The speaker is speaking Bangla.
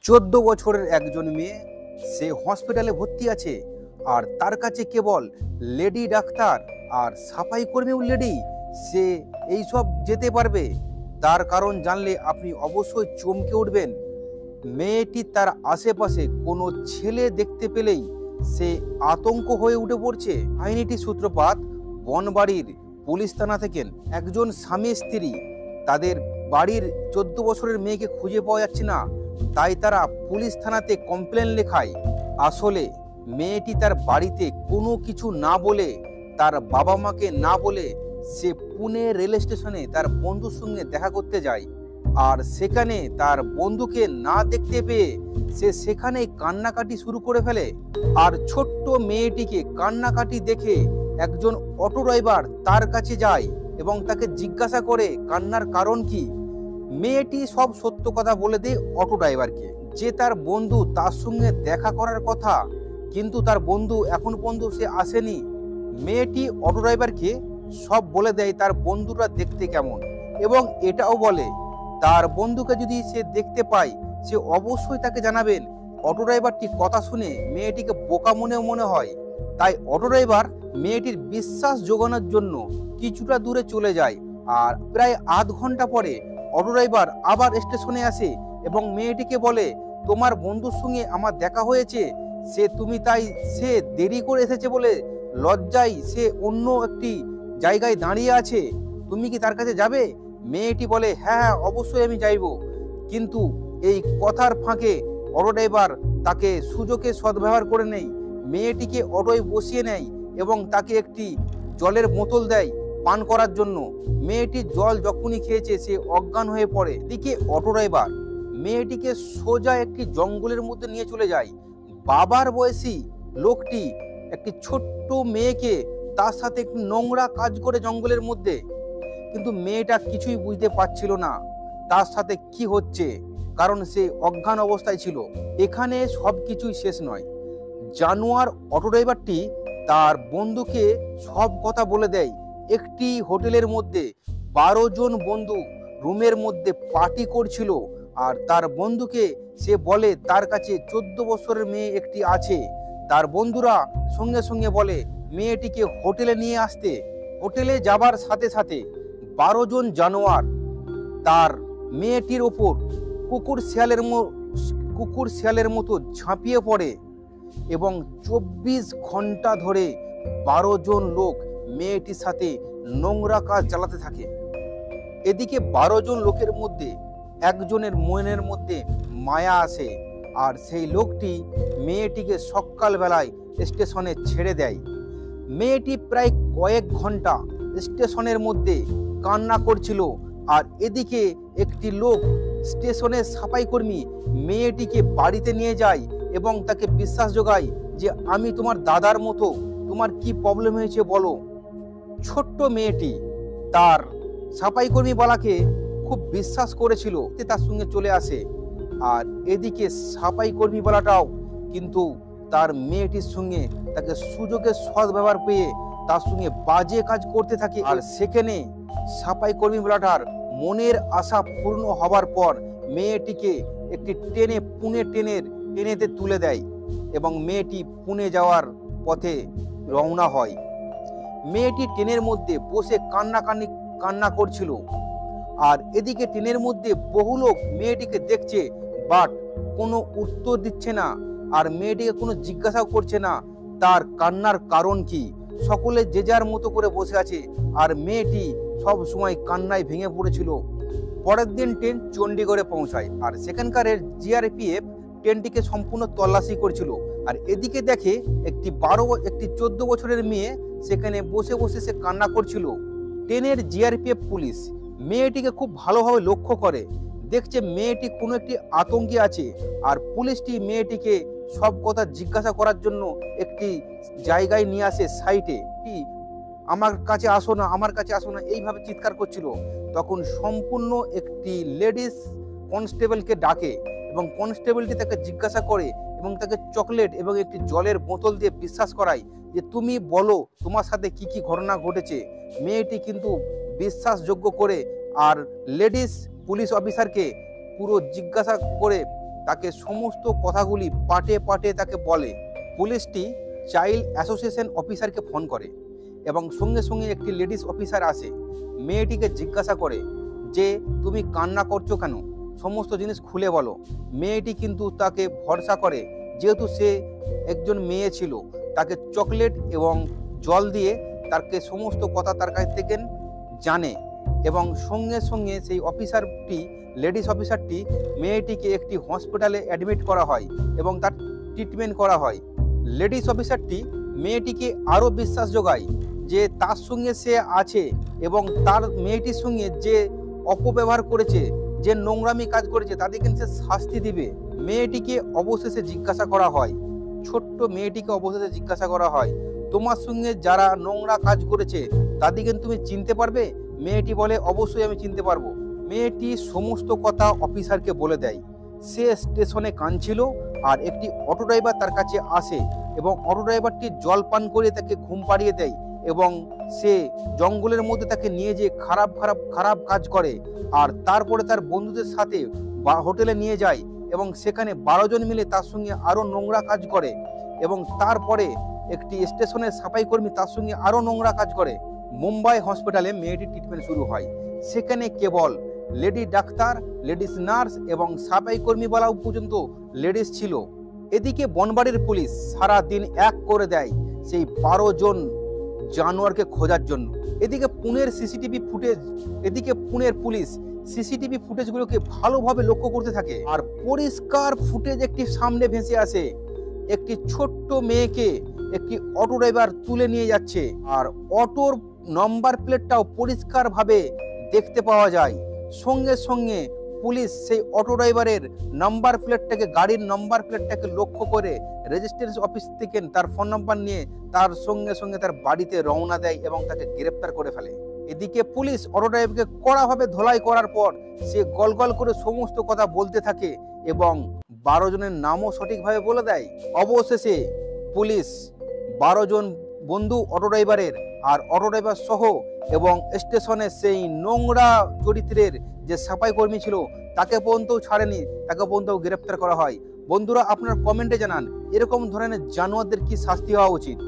14 বছরের একজন মেয়ে, সে হসপিটালে ভর্তি আছে আর তার কাছে কেবল লেডি ডাক্তার আর সাফাই কর্মীও লেডি, সে এইসব যেতে পারবে। তার কারণ জানলে আপনি অবশ্যই চমকে উঠবেন। মেয়েটি তার আশেপাশে কোনো ছেলে দেখতে পেলেই সে আতঙ্ক হয়ে উঠে পড়ছে। কাহিনীটি সূত্রপাত বনবাড়ির পুলিশ থানা থেকে। একজন স্বামী স্ত্রী তাদের বাড়ির 14 বছরের মেয়েকে খুঁজে পাওয়া যাচ্ছে না, তাই তারা পুলিশ থানাতে কমপ্লেন লেখায়। আসলে মেয়েটি তার বাড়িতে কোনো কিছু না বলে, তার বাবা মাকে না বলে সে পুনে রেল স্টেশনে তার বন্ধুর সঙ্গে দেখা করতে যায়। আর সেখানে তার বন্ধুকে না দেখতে পেয়ে সে সেখানেই কান্নাকাটি শুরু করে ফেলে। আর ছোট্ট মেয়েটিকে কান্নাকাটি দেখে একজন অটো ড্রাইভার তার কাছে যায় এবং তাকে জিজ্ঞাসা করে কান্নার কারণ কি। মেয়েটি সব সত্য কথা বলে দেয় অটো ড্রাইভারকে, যে তার বন্ধু তার সঙ্গে দেখা করার কথা, কিন্তু তার বন্ধু এখন পর্যন্ত সে আসেনি। মেয়েটি অটো ড্রাইভারকে সব বলে দেয় তার বন্ধুরা দেখতে কেমন, এবং এটাও বলে তার বন্ধুকে যদি সে দেখতে পায় সে অবশ্যই তাকে জানাবেন। অটো ড্রাইভারটি কথা শুনে মেয়েটিকে বোকা মনে হয়, তাই অটো ড্রাইভার মেয়েটির বিশ্বাস জোগানোর জন্য কিছুটা দূরে চলে যায়। আর প্রায় আধ ঘন্টা পরে অটো ড্রাইভার আবার স্টেশনে আসে এবং মেয়েটিকে বলে, তোমার বন্ধুর সঙ্গে আমার দেখা হয়েছে, সে দেরি করে এসেছে বলে লজ্জায় সে অন্য একটি জায়গায় দাঁড়িয়ে আছে, তুমি কি তার কাছে যাবে? মেয়েটি বলে, হ্যাঁ অবশ্যই আমি যাইব। কিন্তু এই কথার ফাঁকে অটো ড্রাইভার তাকে সুযোগে সদ্ব্যবহার করে নেয়, মেয়েটিকে অটোয় বসিয়ে নেয় এবং তাকে একটি জলের বোতল দেয় পান করার জন্য। মেয়েটি জল যখনই খেয়েছে সে অজ্ঞান হয়ে পড়ে। এদিকে অটো ড্রাইভার মেয়েটিকে সোজা একটি জঙ্গলের মধ্যে নিয়ে চলে যায়। বাবার বয়সী লোকটি একটি ছোট্ট মেয়েকে তার সাথে একটি নোংরা কাজ করে জঙ্গলের মধ্যে, কিন্তু মেয়েটা কিছুই বুঝতে পারছিল না তার সাথে কি হচ্ছে, কারণ সে অজ্ঞান অবস্থায় ছিল। এখানে সব কিছুই শেষ নয়। জানোয়ার অটো ড্রাইভারটি তার বন্ধুকে সব কথা বলে দেয়। একটি হোটেলের মধ্যে 12 জন বন্ধু রুমের মধ্যে পার্টি করছিল, আর তার বন্ধুকে সে বলে তার কাছে 14 বছরের মেয়ে একটি আছে। তার বন্ধুরা সঙ্গে সঙ্গে বলে মেয়েটিকে হোটেলে নিয়ে আসতে। হোটেলে যাবার সাথে সাথে 12 জন জানোয়ার তার মেয়েটির ওপর কুকুর শিয়ালের মতো ঝাঁপিয়ে পড়ে এবং 24 ঘন্টা ধরে 12 জন লোক মেয়েটির সাথে নোংরা কাজ চালাতে থাকে। এদিকে 12 জন লোকের মধ্যে একজনের মনের মধ্যে মায়া আসে, আর সেই লোকটি মেয়েটিকে সকালবেলায় স্টেশনে ছেড়ে দেয়। মেয়েটি প্রায় কয়েক ঘন্টা স্টেশনের মধ্যে কান্না করছিল, আর এদিকে একটি লোক স্টেশনের সাফাই কর্মী মেয়েটিকে বাড়িতে নিয়ে যায় এবং তাকে বিশ্বাস জোগায় যে আমি তোমার দাদার মতো, তোমার কি প্রবলেম হয়েছে বলো। ছোট্ট মেয়েটি তার সাফাই কর্মী বলাকে খুব বিশ্বাস করেছিল, তার সঙ্গে চলে আসে। আর এদিকে সাফাই কর্মী বলাটাও কিন্তু তার মেয়েটির সঙ্গে তাকে সুযোগে সদ্ব্যবহার পেয়ে তার সঙ্গে বাজে কাজ করতে থাকে। আর সেখানে সাফাই কর্মী বলাটার মনের আশা পূর্ণ হবার পর মেয়েটিকে একটি পুনে ট্রেনেতে তুলে দেয় এবং মেয়েটি পুনে যাওয়ার পথে রওনা হয়। মেয়েটি ট্রেনের মধ্যে বসে কান্না করছিল, আর এদিকে ট্রেনের মধ্যে বহু লোক মেয়েটিকে দেখছে, বাট কোনো উত্তর দিচ্ছে না, আর মেয়েটিকে কোনো জিজ্ঞাসাও করছে না তার কান্নার কারণ কি। সকলে যে যার মতো করে বসে আছে, আর মেয়েটি সব সময় কান্নায় ভেঙে পড়েছিল। পরের দিন ট্রেন চণ্ডীগড়ে পৌঁছায়, আর সেখানকার জিআরপিএফ ট্রেনটিকে সম্পূর্ণ তল্লাশি করছিল। আর এদিকে দেখে একটি 14 বছরের মেয়ে সেখানে বসে বসে সে কান্না করছিল। ট্রেনের জিআরপিএফ পুলিশ মেয়েটিকে খুব ভালোভাবে লক্ষ্য করে, দেখছে মেয়েটি কোনো একটি আতঙ্কে আছে, আর পুলিশটি মেয়েটিকে সব কথা জিজ্ঞাসা করার জন্য একটি জায়গায় নিয়ে আসে সাইটে। আমার কাছে আসো না, আমার কাছে আসো না, এইভাবে চিৎকার করছিল। তখন সম্পূর্ণ একটি লেডিস কনস্টেবলকে ডাকে এবং কনস্টেবলটি তাকে জিজ্ঞাসা করে এবং তাকে চকলেট এবং একটি জলের বোতল দিয়ে বিশ্বাস করায় যে তুমি বলো তোমার সাথে কি কি ঘটনা ঘটেছে। মেয়েটি কিন্তু বিশ্বাসযোগ্য করে আর লেডিস পুলিশ অফিসারকে পুরো জিজ্ঞাসা করে তাকে সমস্ত কথাগুলি পাটে পাটে তাকে বলে। পুলিশটি চাইল্ড অ্যাসোসিয়েশন অফিসারকে ফোন করে এবং সঙ্গে সঙ্গে একটি লেডিস অফিসার আসে। মেয়েটিকে জিজ্ঞাসা করে যে তুমি কান্না করছো কেন, সমস্ত জিনিস খুলে বলো। মেয়েটি কিন্তু তাকে ভরসা করে, যেহেতু সে একজন মেয়ে ছিল, তাকে চকলেট এবং জল দিয়ে তাকে সমস্ত কথা তার কাছ থেকে জানে এবং সঙ্গে সঙ্গে সেই অফিসারটি, লেডিস অফিসারটি মেয়েটিকে একটি হসপিটালে অ্যাডমিট করা হয় এবং তার ট্রিটমেন্ট করা হয়। লেডিস অফিসারটি মেয়েটিকে আরও বিশ্বাস যোগায় যে তার সঙ্গে সে আছে এবং তার মেয়েটির সঙ্গে যে অপব্যবহার করেছে, যে নোংরামি কাজ করেছে, তাদেরকে সে শাস্তি দিবে। মেয়েটিকে অবশেষে জিজ্ঞাসা করা হয়, ছোট্ট মেয়েটিকে অবশেষে জিজ্ঞাসা করা হয়, তোমার সঙ্গে যারা নোংরা কাজ করেছে তাদেরকে তুমি চিনতে পারবে? মেয়েটি বলে, অবশ্যই আমি চিনতে পারবো। মেয়েটি সমস্ত কথা অফিসারকে বলে দেয়। সে স্টেশনে কাঁদছিল আর একটি অটো ড্রাইভার তার কাছে আসে এবং অটো ড্রাইভারটি জল পান করে তাকে ঘুম পাড়িয়ে দেয় এবং সে জঙ্গলের মধ্যে তাকে নিয়ে যেয়ে খারাপ কাজ করে। আর তারপরে তার বন্ধুদের সাথে হোটেলে নিয়ে যায় এবং সেখানে 12 জন মিলে তার সঙ্গে আরও নোংরা কাজ করে এবং তারপরে একটি স্টেশনের সাফাই কর্মী তার সঙ্গে আরও নোংরা কাজ করে। মুম্বাই হসপিটালে মেয়েটির ট্রিটমেন্ট শুরু হয়। সেখানে কেবল লেডি ডাক্তার, লেডিস নার্স এবং সাফাই কর্মীওয়ালাও পর্যন্ত লেডিস ছিল। এদিকে বনবাড়ির পুলিশ সারা দিন এক করে দেয় সেই 12 জন জানোয়ারকে খোঁজার জন্য। এদিকে পুনের পুলিশ সিসিটিভি ফুটেজগুলোকে ভালোভাবে লক্ষ্য করতে থাকে আর পরিষ্কার ফুটেজ একটি সামনে ভেসে আসে। একটি ছোট্ট মেয়েকে একটি অটো ড্রাইভার তুলে নিয়ে যাচ্ছে আর অটোর নাম্বার প্লেটটাও পরিষ্কারভাবে দেখতে পাওয়া যায়। সঙ্গে সঙ্গে পুলিশ সেই অটো ড্রাইভারের গাড়ির নাম্বার প্লেটটাকে লক্ষ্য করে রেজিস্ট্রেশন অফিস থেকে তার ফোন নাম্বার নিয়ে তার সঙ্গে সঙ্গে তার বাড়িতে রওনা দেয় এবং তাকে গ্রেপ্তার করে ফেলে। এদিকে পুলিশ অটো ড্রাইভারকে কড়াভাবে ধোলাই করার পর সে গল করে সমস্ত কথা বলতে থাকে এবং 12 জনের নামও সঠিকভাবে বলে দেয়। অবশেষে পুলিশ 12 জন বন্ধু অটো ড্রাইভারের আর অটো ড্রাইভার সহ এবং স্টেশনে সেই নোংরা চরিত্রের যে সাফাই কর্মী ছিল তাকে পর্যন্ত ছাড়েনি, তাকে পর্যন্ত গ্রেপ্তার করা হয়। বন্ধুরা, আপনার কমেন্টে জানান এরকম ধরনের জানোয়ারদের কি শাস্তি হওয়া উচিত।